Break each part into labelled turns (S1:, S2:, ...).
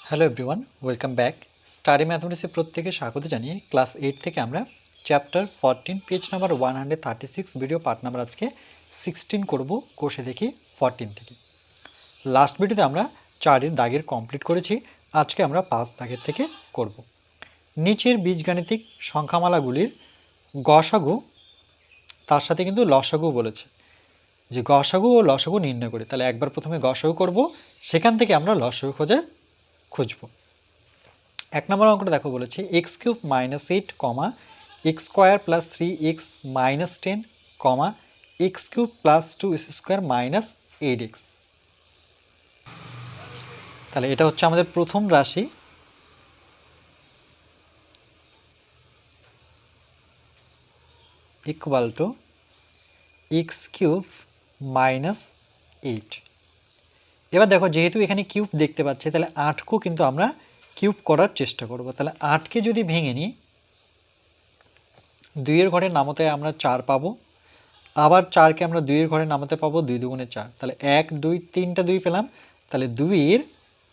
S1: Hello everyone, welcome back. Study ম্যাথমেটিক্সে প্রত্যেকে স্বাগত জানিয়ে ক্লাস 8 থেকে আমরা chapter 14 page number 136 video part number আজকে 16 করব। কোষে দেখি 14 থেকে। লাস্ট ভিডিওতে আমরা 4 দাগের কমপ্লিট করেছি, আজকে আমরা 5 দাগের থেকে করব। নিচের বীজগাণিতিক সংখ্যামালাগুলির গসাগু তার সাথে কিন্তু লসাগু বলেছে, যে গসাগু ও লসাগু নির্ণয় করে। তাহলে একবার প্রথমে গসাগু করব, সেখান থেকে আমরা লসাগু খুঁজব। 1 নম্বর অঙ্কটা দেখো, বলেছে x cube minus 8 comma x square plus 3x minus 10 comma x cube plus 2 square minus 8x। তাহলে এটা হচ্ছে আমাদের প্রথম রাশি, equal to x cube minus 8। এবার দেখো, যেহেতু এখানে কিউব দেখতে পাচ্ছি, তাহলে 8কেও কিন্তু আমরা কিউব করার চেষ্টা করব। তাহলে 8কে যদি ভেঙে নিই, 2-এর ঘরে নামতে আমরা 4 পাবো, আবার 4কে আমরা 2-এর ঘরে নামাতে পাবো 2 দুগুণে 4। তাহলে 1 2 3টা 2 পেলাম, তাহলে 2-এর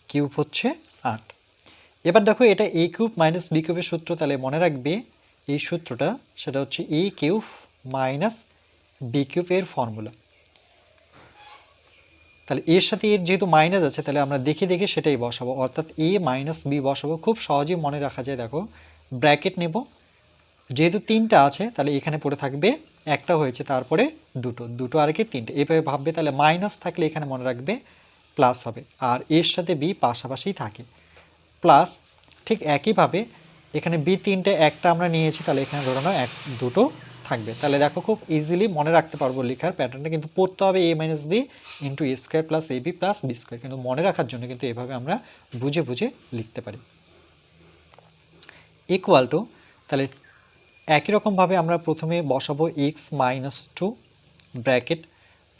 S1: কিউব হচ্ছে 8। এবার দেখো, এটা a কিউব মাইনাস বি কিউবের সূত্র। তাহলে মনে রাখবে এই সূত্রটা, সেটা হচ্ছে a cube minus B cube এর ফর্মুলা। তাহলে এর সাথে এর যেহেতু মাইনাস আছে, তাহলে আমরা দেখে দেখে সেটাই বসাবো, অর্থাৎ a মাইনাস বি বসাবো। খুব সহজেই মনে রাখা যায়। দেখো, ব্র্যাকেট নেব, যেহেতু 3টা আছে তাহলে এখানে পড়ে থাকবে, একটা হয়েছে তারপরে দুটো আর কি 3টে, এইভাবে ভাববে। তাহলে মাইনাস থাকলে এখানে মনে রাখবে প্লাস হবে, আর এর সাথে বি পাশাপাশি থাকে প্লাস। ঠিক একইভাবে এখানে বি 3টে, একটা আমরা নিয়েছি, তাহলে এখানে ধরানো দুটো থাকবে। তাহলে দেখো, খুব ইজিলি মনে রাখতে পারবো লেখার প্যাটার্নটা, কিন্তু পড়তে হবে a minus B into A square plus A B plus B square. কিন্তু মনে রাখার জন্য কিন্তু এভাবে আমরা বুঝে বুঝে লিখতে পারি। ইকুয়াল টু, তাহলে একই রকমভাবে আমরা প্রথমে বসাবো এক্স মাইনাস 2 ব্র্যাকেট,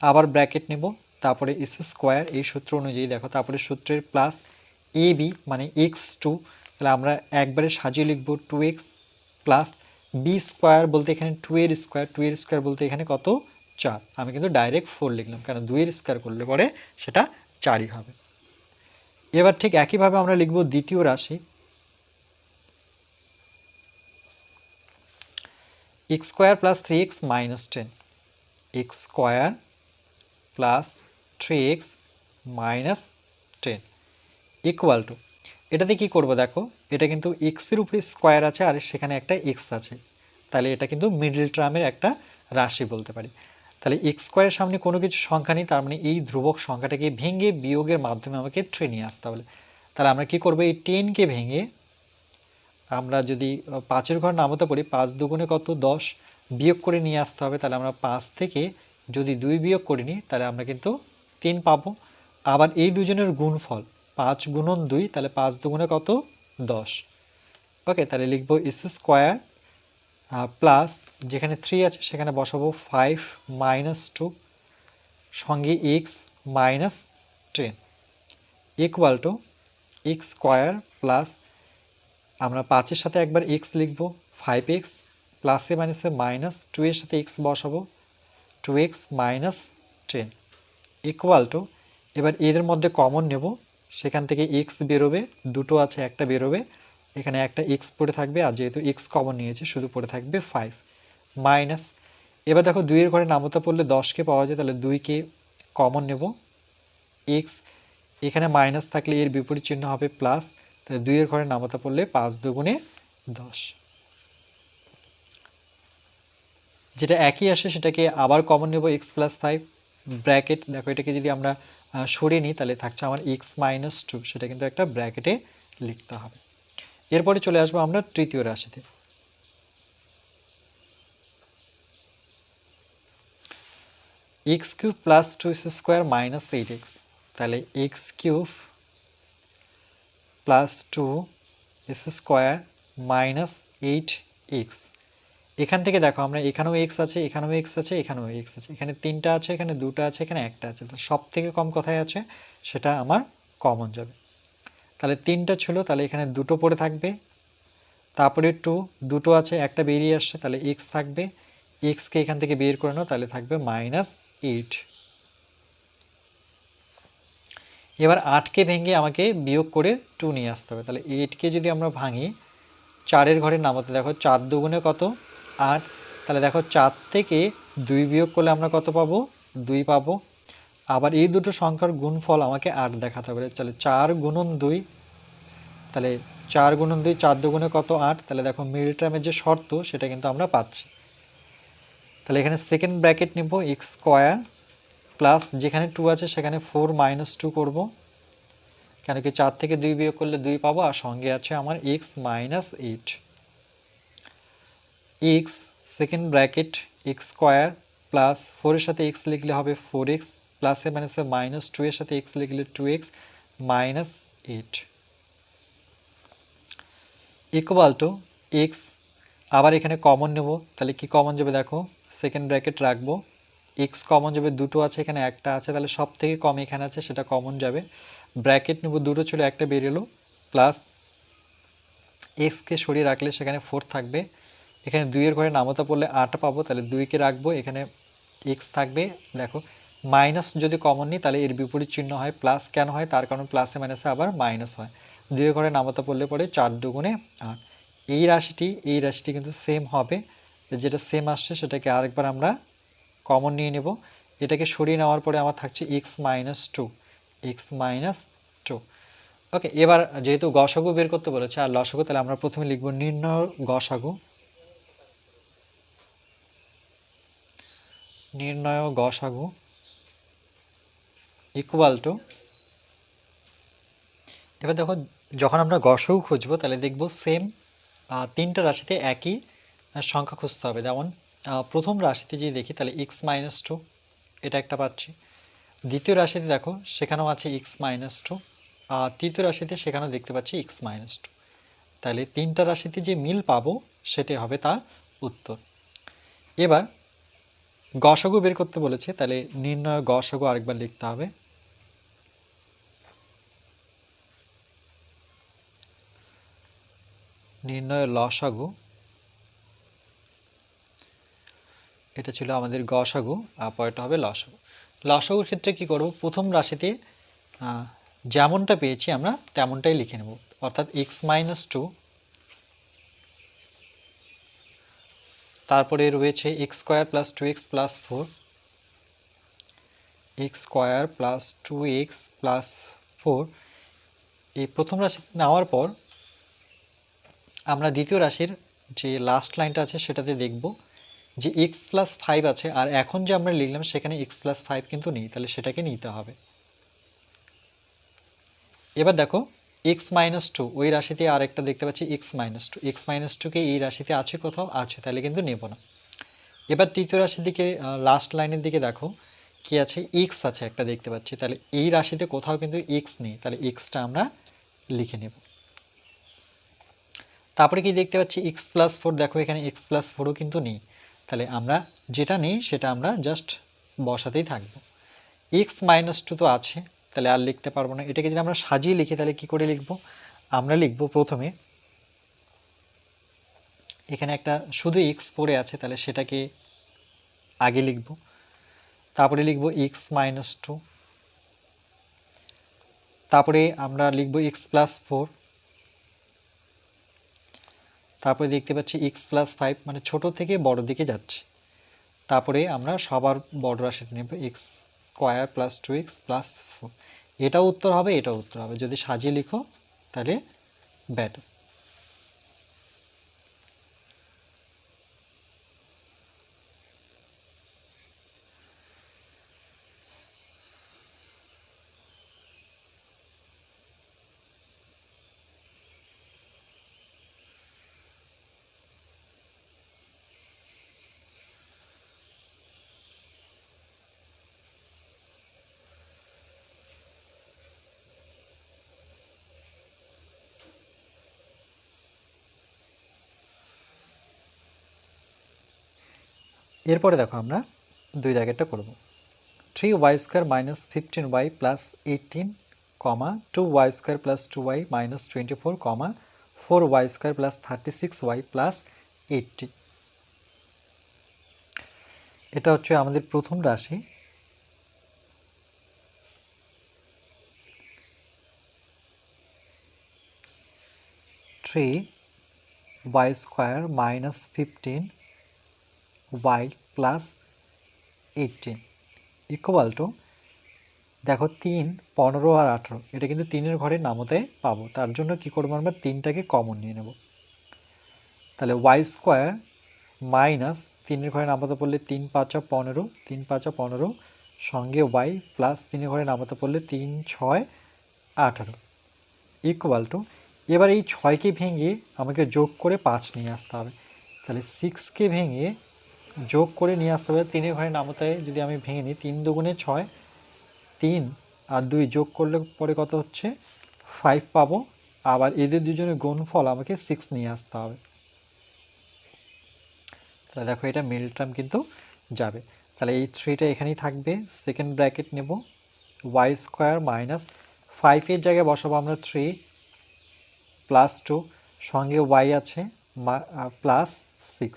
S1: আবার ব্র্যাকেট নেব, তারপরে এস স্কোয়ার এই সূত্র অনুযায়ী দেখো, তারপরে সূত্রের প্লাস এ বি মানে x2। তাহলে আমরা একবারে সাজিয়ে লিখব 2x প্লাস বি স্কোয়ার বলতে এখানে 2-এর স্কোয়ার, 2-এর স্কোয়ার বলতে এখানে কত 4। আমি কিন্তু ডাইরেক্ট 4 লিখলাম, কারণ 2-এর স্কোয়ার করলে পরে সেটা 4ই হবে। এবার ঠিক একইভাবে আমরা লিখব দ্বিতীয় রাশি, x square plus 3x minus 10, x square plus 3x minus 10 equal to, এটাতে কি করব দেখো, এটা কিন্তু এক্সের উপরে স্কোয়ার আছে আর সেখানে একটা এক্স আছে, তাহলে এটা কিন্তু মিডল টার্মের একটা রাশি বলতে পারি। তাহলে এক্স স্কোয়ারের সামনে কোনো কিছু সংখ্যা নেই, তার মানে এই ধ্রুবক সংখ্যাটাকে ভেঙে বিয়োগের মাধ্যমে আমাকে ট্রে নিয়ে আসতে হবে। তাহলে আমরা কি করব, এই 10কে ভেঙে আমরা যদি 5-এর ঘর নামতে পারি, 5 দুগুণে কত 10, বিয়োগ করে নিয়ে আসতে হবে। তাহলে আমরা 5 থেকে যদি 2 বিয়োগ করে নিই, তাহলে আমরা কিন্তু 3 পাবো। আবার এই দুজনের গুণফল 5 গুণন 2, তাহলে 5 দুগুণে কত 10। ওকে, তাহলে লিখবো এস স্কোয়ার প্লাস, যেখানে 3 আছে সেখানে বসাবো 5 মাইনাস 2 সঙ্গে x minus 10 equal to x square plus, আমরা 5-এর সাথে একবার এক্স লিখব 5x প্লাসে মাইনাসে মাইনাস 2-এর সাথে এক্স বসাবো 2x মাইনাস 10 ইকুয়াল টু, এবার এদের মধ্যে কমন নেব, সেখান থেকে এক্স বেরোবে, দুটো আছে একটা বেরোবে, এখানে একটা এক্স পড়ে থাকবে, আর যেহেতু এক্স কমন নিয়েছে শুধু পড়ে থাকবে 5 মাইনাস। এবার দেখো 2-এর ঘরে নামতা পড়লে 10কে পাওয়া যায়, তাহলে 2কে কমন নেব, এক্স এখানে মাইনাস থাকলে এর বিপরীত চিহ্ন হবে প্লাস, তাহলে 2-এর ঘরে নামতা পড়লে 5 দুগুণে 10, যেটা একই আসে সেটাকে আবার কমন নেব এক্স প্লাস 5 ব্র্যাকেট। দেখো, এটাকে যদি আমরা সরিয়ে নিই, তাহলে থাকছে আমার এক্স মাইনাস 2, সেটা কিন্তু একটা ব্র্যাকেটে লিখতে হবে। এরপরে চলে আসবো আমরা তৃতীয় রাশিতে, x cube plus 2 square minus 8x। তাহলে x cube plus 2 square minus 8x। এখান থেকে দেখো, আমরা এখানেও এক্স আছে, এখানেও এক্স আছে, এখানেও এক্স আছে, এখানে 3টা আছে, এখানে 2টা আছে, এখানে একটা আছে, তো সব থেকে কম কোথায় আছে সেটা আমার কমন যাবে। তাহলে 3টা ছিল, তাহলে এখানে 2টো পড়ে থাকবে, তারপরে 2 দুটো আছে, একটা বেরিয়ে আসছে, তাহলে এক্স থাকবে, এক্সকে এখান থেকে বের করে নাও, তাহলে থাকবে মাইনাস 8। এবার 8কে ভেঙে আমাকে বিয়োগ করে 2 নিয়ে আসতে হবে। তাহলে 8কে যদি আমরা ভাঙি 4-এর ঘরে নামাতে, দেখো 4 দুগুণে কত 8। তাহলে দেখো 4 থেকে 2 বিয়োগ করলে আমরা কত পাবো 2 পাবো। আবার এই দুটো সংখ্যার গুণফল আমাকে 8 দেখাতে হবে। তাহলে 4 গুণন 2, তাহলে 4 গুণন 2 4 দুগুণে কত 8। তাহলে দেখো মিডল টার্মের যে শর্ত সেটা কিন্তু আমরা পাচ্ছি। তাহলে এখানে সেকেন্ড ব্র্যাকেট নিব এক্স স্কোয়ার প্লাস যেখানে 2 আছে সেখানে 4 মাইনাস 2 করবো, কেন কি 4 থেকে 2 বিয়োগ করলে 2 পাবো, আর সঙ্গে আছে আমার x minus 8। X second bracket x square plus 4-এর সাথে এক্স লিখলে হবে 4x প্লাসে মাইনাসে মাইনাস 2-এর সাথে এক্স লিখলে 2x minus 8 equal to x. আবার এখানে কমন নেব, তাহলে কি কমন যাবে দেখো সেকেন্ড ব্র্যাকেট রাখবো, এক্স কমন যাবে, দুটো আছে এখানে একটা আছে, তাহলে সব থেকে কম এখানে আছে সেটা কমন যাবে। ব্র্যাকেট নেব, দুটো ছিল একটা বেরিয়েলো, প্লাস এক্সকে সরিয়ে রাখলে সেখানে 4 থাকবে। এখানে 2-এর ঘরে নামতা পড়লে 8 পাবো, তাহলে 2কে রাখবো, এখানে এক্স থাকবে। দেখো মাইনাস যদি কমন নিই তাহলে এর বিপরীত চিহ্ন হয় প্লাস, কেন হয় তার কারণ প্লাসে মাইনাসে আবার মাইনাস হয়। 2-এর ঘরে নামতা পড়লে পরে 4 দুগুণে 8। এই রাশিটি কিন্তু সেম হবে, যেটা সেম আসছে সেটাকে আরেকবার আমরা কমন নিয়ে নেব। এটাকে সরিয়ে নেওয়ার পরে আমার থাকছে এক্স মাইনাস 2। ওকে, এবার যেহেতু গসাগু বের করতে বলেছে আর লসাগু, তাহলে আমরা প্রথমে লিখব নির্ণয় গসাগু ইকুয়াল টু, এবার দেখো যখন আমরা গসাগু খুঁজবো তাহলে দেখব সেম তিনটা রাশিতে একই সংখ্যা খুঁজতে হবে। যেমন প্রথম রাশিতে যদি দেখি তাহলে এক্স মাইনাস 2, এটা একটা পাচ্ছি। দ্বিতীয় রাশিতে দেখো সেখানেও আছে এক্স মাইনাস 2, তৃতীয় রাশিতে সেখানেও দেখতে পাচ্ছি এক্স মাইনাস 2। তাহলে তিনটা রাশিতে যে মিল পাবো সেটাই হবে তার উত্তর। এবার গসাগু বের করতে বলেছে, তাহলে নির্ণয় গসাগু আরেকবার লিখতে হবে। নির্ণয় লসাগু, এটা ছিল আমাদের গসাগু, আর পরেরটা হবে লসাগু। লসাগুর ক্ষেত্রে কি করব, প্রথম রাশিতে যেমনটা পেয়েছি আমরা তেমনটাই লিখে নেব, অর্থাৎ এক্স মাইনাস 2, তারপরে রয়েছে x square plus 2x plus 4, x square plus 2x plus 4। এই প্রথম রাশি নেওয়ার পর আমরা দ্বিতীয় রাশির যে লাস্ট লাইনটা আছে সেটাতে দেখব যে এক্স প্লাস 5 আছে, আর এখন যে আমরা লিখলাম সেখানে এক্স প্লাস 5 কিন্তু নেই, তাহলে সেটাকে নিতে হবে। এবার দেখো এক্স মাইনাস 2, ওই রাশিতে আরেকটা দেখতে পাচ্ছি এক্স মাইনাস 2কে এই রাশিতে আছে কোথাও, আছে, তাহলে কিন্তু নেব না। এবার তৃতীয় রাশির দিকে লাস্ট লাইনের দিকে দেখো কি আছে, এক্স আছে একটা দেখতে পাচ্ছি, তাহলে এই রাশিতে কোথাও কিন্তু এক্স নেই, তাহলে এক্সটা আমরা লিখে নেব। তারপরে কি দেখতে পাচ্ছি এক্স প্লাস 4, দেখো এখানে এক্স প্লাস 4ও কিন্তু নেই, তাহলে আমরা যেটা নেই সেটা আমরা জাস্ট বসাতেই থাকবো। এক্স মাইনাস 2 তো আছে, তাহলে আর লিখতে পারবো না। এটাকে যদি আমরা সাজিয়ে লিখি তাহলে কি করে লিখব, আমরা লিখব প্রথমে এখানে একটা শুধু এক্স পড়ে আছে, তাহলে সেটাকে আগে লিখব, তারপরে লিখব এক্স মাইনাস 2, তারপরে আমরা লিখব এক্স প্লাস 4, তারপরে দেখতে পাচ্ছি এক্স প্লাস 5, মানে ছোট থেকে বড় দিকে যাচ্ছে। তারপরে আমরা সবার বড় রাশিটা নেব x square plus 2x plus 4। এটাও উত্তর হবে, এটাও উত্তর হবে, যদি সাজিয়ে লিখো তাহলে বেটার। এরপরে দেখো আমরা 2 দাগেরটা করব। 3y square minus 15y plus 18, 2y square plus 2y minus 24, 4y square plus 36y plus 80। এটা হচ্ছে আমাদের প্রথম রাশি। 3y square minus 15y plus 18 equal to, দেখো 3, 15 আর 18 এটা কিন্তু 3-এর ঘরে নামতে পাবো, তার জন্য কি করবো আমরা 3টাকে কমন নিয়ে নেব। তাহলে y স্কোয়ার মাইনাস 3-এর ঘরে নামাতে পড়লে 3 5 15, 3 5 15 সঙ্গে y প্লাস 3-এর ঘরে নামাতে পড়লে 3 6 18 ইকুয়াল টু, এবার এই 6কে ভেঙে আমাকে যোগ করে 5 নিয়ে আসতে হবে। তাহলে 6কে ভেঙে যোগ করে নিয়ে আসতে হবে 3-এর ঘরে নামাতে, যদি আমি ভেঙে নিই 3 দুগুণে 6, 3 আর 2 যোগ করলে পরে কত হচ্ছে 5 পাবো। আবার এদের দুজনের গুণফল আমাকে 6 নিয়ে আসতে হবে। তাহলে দেখো এটা মিডল টার্ম কিন্তু যাবে। তাহলে এই 3টা এখানেই থাকবে, সেকেন্ড ব্র্যাকেট নেব, y স্কোয়ার মাইনাস 5-এর জায়গায় বসাবো আমরা 3 প্লাস 2 সঙ্গে y আছে plus 6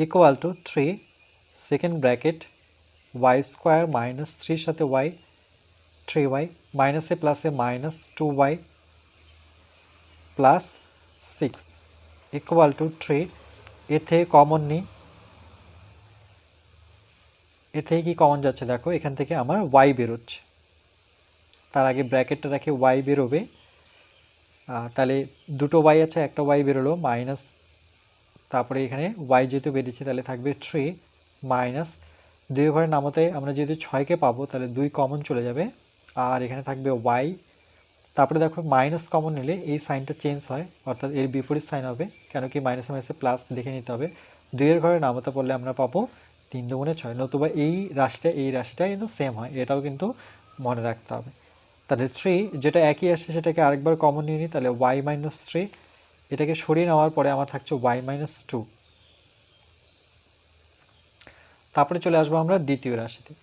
S1: equal to 3 second bracket y square minus 3 সাথে y 3y মাইনাসে প্লাসে minus 2y plus 6 equal to 3, এর থেকে কমন নিই, এ থেকে কি কমন যাচ্ছে দেখো এখান থেকে আমার y বেরোচ্ছে, তার আগে ব্র্যাকেটটা রাখে y বেরোবে, তাহলে দুটো y আছে একটা y বেরোলো মাইনাস, তারপরে এখানে y যেহেতু বেরিয়েছে তাহলে থাকবে 3 মাইনাস 2 ঘরে নামাতে আমরা যেহেতু 6কে পাবো তাহলে 2 কমন চলে যাবে, আর এখানে থাকবে y, তারপরে দেখো মাইনাস কমন নিলে এই সাইনটা চেঞ্জ হয়, অর্থাৎ এর বিপরীত সাইন হবে, কেন কি মাইনাসে মাইনাসে প্লাস দেখে নিতে হবে। 2-এর ঘরে নামাতে পড়লে আমরা পাবো 3 দুগুণে 6, নতুবা এই রাশিটা কিন্তু সেম হয়, এটাও কিন্তু মনে রাখতে হবে। তাহলে 3 যেটা একই আসে সেটাকে আরেকবার কমন নিয়ে নিই, তাহলে y মাইনাস 3, এটাকে সরিয়ে নেওয়ার পরে আমার থাকছে y মাইনাস 2। তারপরে চলে আসবো আমরা দ্বিতীয় রাশিতে,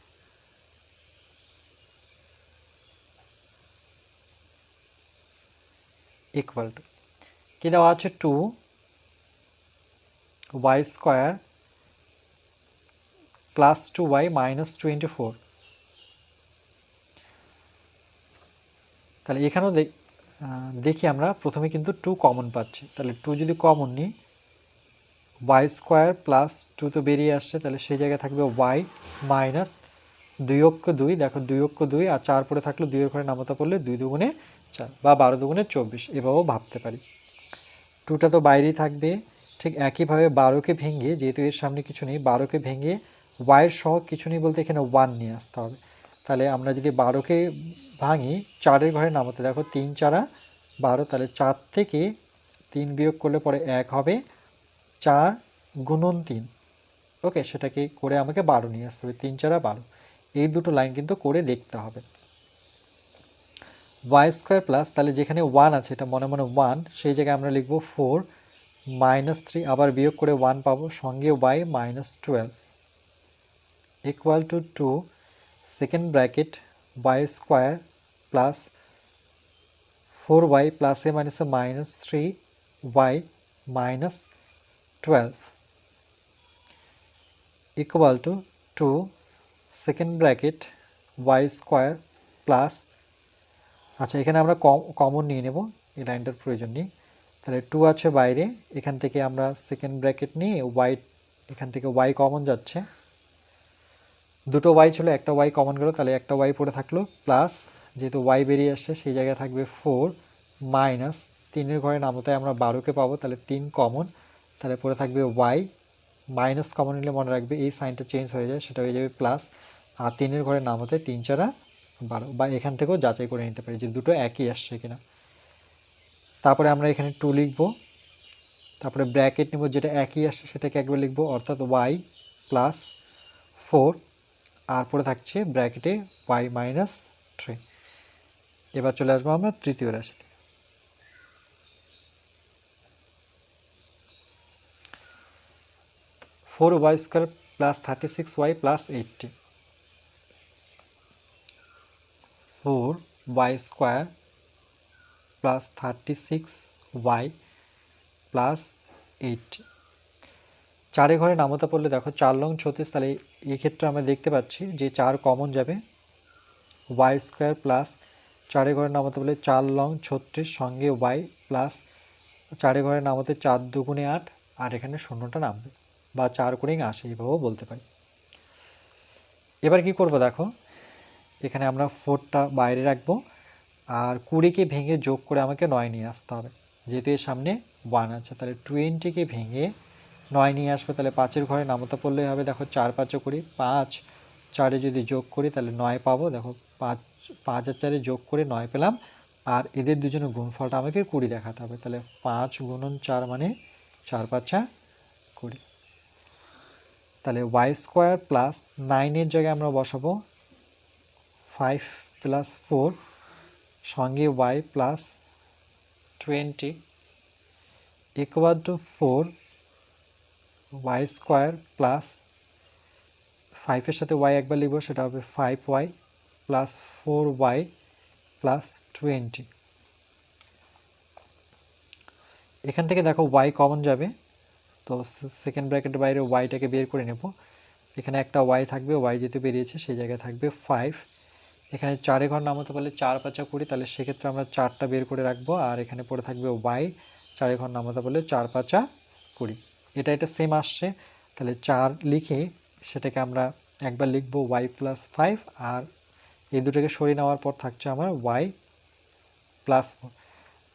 S1: ইকুয়াল টু কি দেওয়া আছে 2y square plus 2y minus 24। তাহলে এখানেও দেখি আমরা প্রথমে কিন্তু 2 কমন পাচ্ছি, তাহলে 2 যদি কমন নিই y স্কোয়ার প্লাস 2 তো বেরিয়ে আসছে, তাহলে সেই জায়গায় থাকবে y মাইনাস 2 অক্ষ 2, দেখো 2 অক্ষ 2 আর 4 পরে থাকলো, 2-এর ঘরে নামাতে পড়লে 2 দুগুণে 4 বা 12 দুগুণে 24, এভাবেও ভাবতে পারি। 2টা তো বাইরেই থাকবে, ঠিক একইভাবে 12কে ভেঙে, যেহেতু এর সামনে কিছু নেই, 12কে ভেঙে y সহ কিছু নেই বলতে এখানে 1 নিয়ে আসতে হবে। তাহলে আমরা যদি 12কে ভাঙি 4-এর ঘরে নামাতে, দেখো 3 4 12, তাহলে 4 থেকে 3 বিয়োগ করলে পরে 1 হবে, 4 গুণন 3, ওকে, সেটাকে করে আমাকে 12 নিয়ে আসতে হবে, 3 4 12, এই দুটো লাইন কিন্তু করে দেখতে হবে। y স্কোয়ার প্লাস, তাহলে যেখানে 1 আছে এটা মনে মনে 1, সেই জায়গায় আমরা লিখব 4 মাইনাস 3, আবার বিয়োগ করে 1 পাবো, সঙ্গে y minus 12 equal to 2 second bracket y square plus 4y plus এ মাইনাসে minus 3y minus 12 equal to 2 second bracket y square plus, আচ্ছা এখানে আমরা কমন নিয়ে নেব, এই লাইনটার প্রয়োজন নেই, তাহলে 2 আছে বাইরে, এখান থেকে আমরা সেকেন্ড ব্র্যাকেট নিয়ে y, এখান থেকে y কমন যাচ্ছে, দুটো y ছিল একটা y কমন গেল, তাহলে একটা y পড়ে থাকলো, প্লাস যেহেতু y বেরিয়ে আসছে সেই জায়গায় থাকবে 4 মাইনাস 3-এর ঘরে নামতে আমরা 12কে পাবো, তাহলে 3 কমন, তাহলে পড়ে থাকবে y মাইনাস কমন নিলে মনে রাখবে এই সাইনটা চেঞ্জ হয়ে যায়, সেটা হয়ে যাবে প্লাস, আর 3-এর ঘরে নামতে 3 4 12, বা এখান থেকেও যাচাই করে নিতে পারি যে দুটো একই আসছে কিনা। তারপরে আমরা এখানে 2 লিখব, তারপরে ব্র্যাকেট নেব, যেটা একই আসছে সেটাকে একবার লিখব, অর্থাৎ y প্লাস 4, আর পরে থাকছে ব্র্যাকেটে y মাইনাস 3। এবার চলে আসবো আমরা তৃতীয় রাশিতে, 4y square plus 36y plus 80, 4y square plus 36y plus 80, 4-এর ঘরে নামতে পড়লে দেখো 4 লং 36, তাহলে এই ক্ষেত্রে আমরা দেখতে পাচ্ছি যে 4 কমন যাবে, y স্কোয়ার প্লাস 4 ঘরে নামাতে বলে 4 লং 36 সঙ্গে y প্লাস 4 ঘরে নামাতে 4 দুগুণে 8 আর এখানে শূন্যটা নামবে বা 4 গুণে 80 এইভাবেও বলতে পারি। এবার কি করব দেখো, এখানে আমরা 4টা বাইরে রাখবো আর 20কে ভেঙে যোগ করে আমাকে 9 নিয়ে আসতে হবে, যেহেতু এর সামনে 1 আছে। তাহলে 20কে ভেঙে 9 নিয়ে আসবে, তাহলে 5-এর ঘরে নামাতে পড়লেই হবে। দেখো 4 5 20, 5 4-এ যদি যোগ করি তাহলে 9 পাবো। দেখো 5 5 আর 4-এ যোগ করে 9 পেলাম, আর এদের দুজনের গুণফলটা আমাকে 20 দেখাতে হবে। তাহলে 5 গুণন 4 মানে 4 5 20। তাহলে y স্কোয়ার প্লাস 9-এর জায়গায় আমরা বসাবো 5 প্লাস 4 সঙ্গে y plus 20 equal to 4 y square plus 5-এর সাথে y একবার লিখবো, সেটা হবে 5y প্লাস 4y প্লাস 20। এখান থেকে দেখো y কমন যাবে, তো সেকেন্ড ব্র্যাকেটের বাইরে yটাকে বের করে নেব। এখানে একটা y থাকবে, y যেতে বেরিয়েছে সেই জায়গায় থাকবে 5। এখানে 4-এ ঘর নামাতে পারলে 4 5 20, তাহলে সেক্ষেত্রে আমরা 4টা বের করে রাখবো, আর এখানে পড়ে থাকবে y। 4-এ ঘর নামাতে পারলে 4 5 20। এটা সেম আসছে, তাহলে 4 লিখে সেটাকে আমরা একবার লিখবো y প্লাস 5, আর এই দুটোকে সরিয়ে নেওয়ার পর থাকছে আমার y প্লাস 4।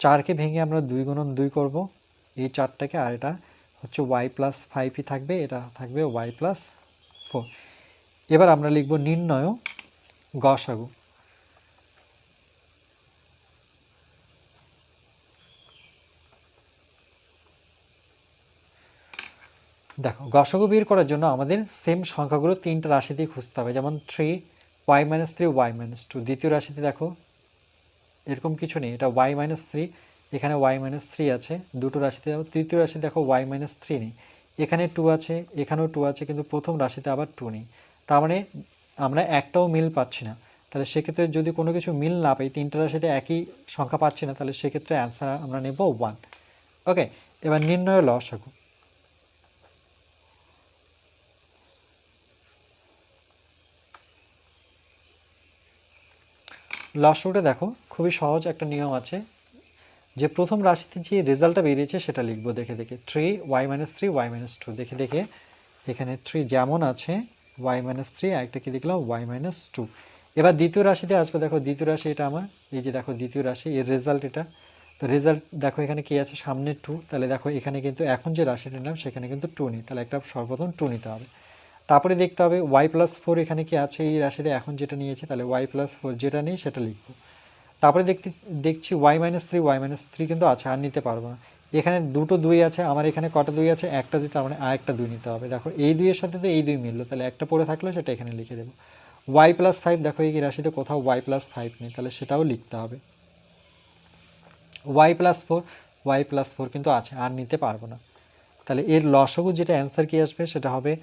S1: 4কে ভেঙে আমরা 2 গুণন 2 করবো এই 4টাকে, আর এটা হচ্ছে y প্লাস 5ই থাকবে, এটা থাকবে y প্লাস 4। এবার আমরা লিখব নির্ণয় গসাগু। দেখো গসাগু বের করার জন্য আমাদের সেম সংখ্যাগুলো 3টা রাশিতেই খুঁজতে হবে, যেমন 3 y - 3 y - 2। দ্বিতীয় রাশিতে দেখো এরকম কিছু নেই, এটা y - 3, এখানে y - 3 আছে দুটো রাশিতে। তৃতীয় রাশি দেখো y - 3 নেই, এখানে 2 আছে, এখানেও 2 আছে, কিন্তু প্রথম রাশিতে আবার 2 নেই। তার মানে আমরা একটাও মিল পাচ্ছি না। তাহলে সেক্ষেত্রে যদি কোনো কিছু মিল না পাই, 3টা রাশিতে একই সংখ্যা পাচ্ছি না, তাহলে সেক্ষেত্রে অ্যান্সার আমরা নেব 1। ওকে, এবার নির্ণয় লসাগু। লসাগুটা দেখো খুবই সহজ একটা নিয়ম আছে, যে প্রথম রাশিতে যে রেজাল্টটা বেরিয়েছে সেটা লিখবো দেখে দেখে। 3 y - 3 y - 2 দেখে দেখে, এখানে 3 যেমন আছে y - 3, আরেকটা কি লিখলাম y - 2। এবার দ্বিতীয় রাশিতে আসবে, দেখো দ্বিতীয় রাশি এটা আমার, এই যে দেখো দ্বিতীয় রাশি, এর রেজাল্ট এটা। তো রেজাল্ট দেখো এখানে কি আছে, সামনে 2, তাহলে দেখো এখানে কিন্তু এখন যে রাশিটা নিলাম সেখানে কিন্তু 2 নেই, তাহলে একটা সর্বপ্রথম 2 নিতে হবে। তারপরে দেখতে হবে y + 4 এখানে কি আছে এই রাশিতে, এখন যেটা নিয়েছে, তাহলে y + 4 যেটা নেই সেটা লিখবো। তারপরে দেখছি y - 3 y - 3 কিন্তু আছে, আর নিতে পারবো না। এখানে দুটো 2 আছে, আমার এখানে কটা 2 আছে, একটা 2, তার মানে আরেকটা 2 নিতে হবে। দেখো এই 2 এর সাথে তো এই 2 মিললো, তাহলে একটা পড়ে থাকলো সেটা এখানে লিখে দেবো। y + 5 দেখো এই রাশিতে কোথাও y + 5 নেই, তাহলে সেটাও লিখতে হবে। y + 4 y + 4 কিন্তু আছে, আর নিতে পারবো না। তাহলে এর লসাগু যেটা অ্যান্সার কি আসবে সেটা হবে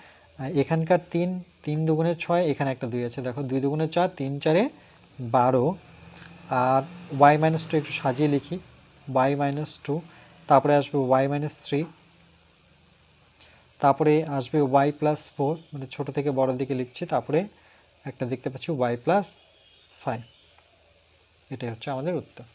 S1: এখানকার 3 3 দুগুণে 6, এখানে একটা 2 আছে, দেখো 2 দুগুণে 4 3 4-এ 12, আর y - 2 একটু সাজিয়ে লিখি y - 2, তারপরে আসবে y - 3, তারপরে আসবে y + 4, মানে ছোট থেকে বড় দিকে লিখছি, তারপরে একটা দেখতে পাচ্ছি y + 5। এটাই হচ্ছে আমাদের উত্তর।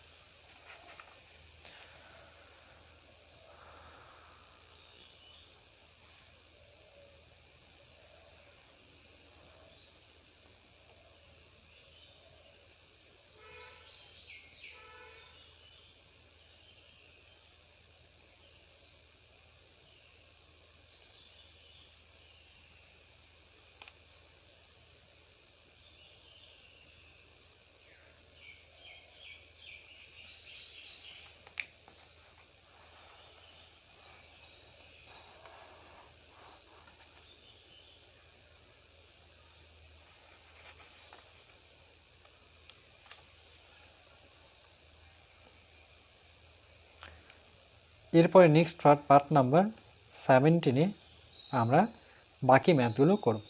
S1: এরপরে নেক্সট পার্ট নাম্বার 17-এ আমরা বাকি ম্যাথগুলো করব।